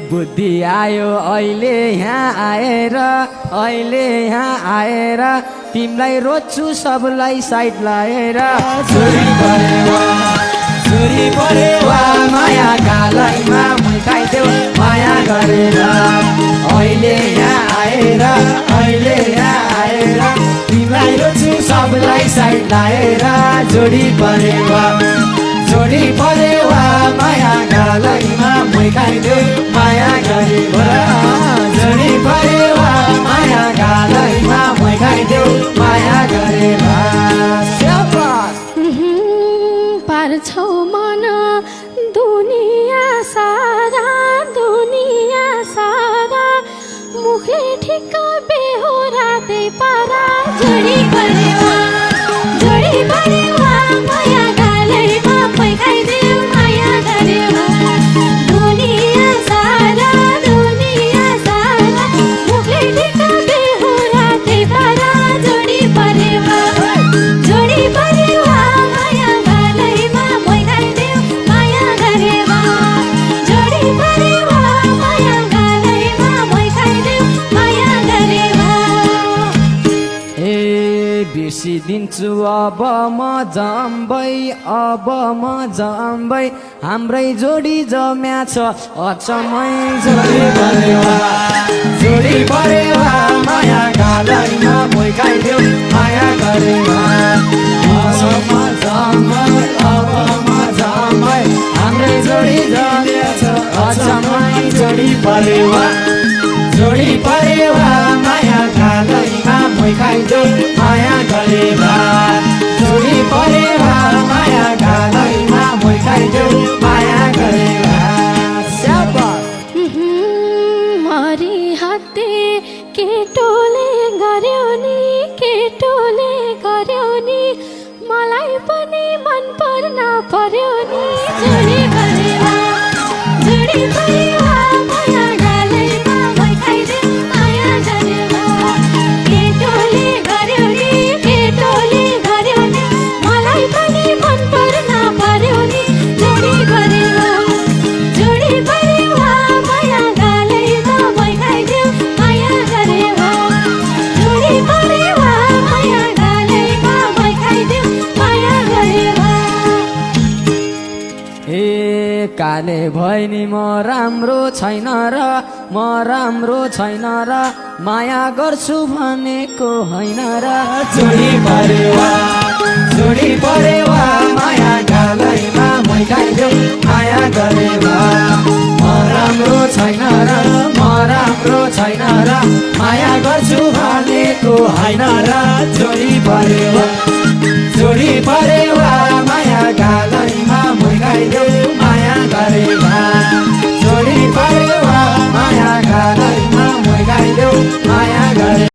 बुद्धि आयो अहिले यहाँ आएर तिमीलाई रोज्छु सबलाई साइड लाएर छोरी परेवा माया गालैमा मुखाइदेऊ माया गरेर अहिले यहाँ आएर तिमीलाई रोज्छु सबलाई साइड लाएर जोडी परेवा माया गालैमा मुखाइदेऊ माया गरेर जोडी परेवा माया गालैमा मुखाइदेऊ माया गरेर पार्छौ मन दुनिया सारा मुखले ठिक्क बेहोरा दे पारा जोडी परेवा माया गालैमा पैखाइदेऊ माया गरेवा दुनिया सारा मुखले ठिक्क बेहोरा दे पारा जोडी परेवा माया गालैमा पैखाइदेऊ माया गरेवा जोडी परेवा माया गालैमा पैखाइदेऊ माया गरेवा बिर्सिदिन्छु अब म जम्बै हाम्रै जोडी जम्या छ अचम्मै जोडी परेवा माया गालैमा मुखाइदेऊ माया गरेवा जम्बै हाम्रै जोडी जम्या छ अचम्मै जोडी परेवा माया गालैमा मुखाइदेऊ माया गरेवा जोडी परेवा माया गालैमा मुखाइदेऊ माया गरेवा मरी हत्ते केटोले गर्यो नि मलाई पनि मन पर्न पर्यो नि जोडी परेवा माया गालैमा मुखाइदेऊ माया गरेवा केटोले गर्यो नि मलाई पनि मन पर्न पर्यो नि जोडी परेवा माया गालैमा मुखाइदेऊ माया गरेवा जोडी परेवा माया गालैमा मुखाइदेऊ माया गरेवा काले भए नि म राम्रो छैन र माया गर्छु भनेको होइन र जोडी परेवा माया गालैमा मुखाइदेऊ माया गरेवा म राम्रो छैन र माया गर्छु भनेको होइन र जोडी परेवा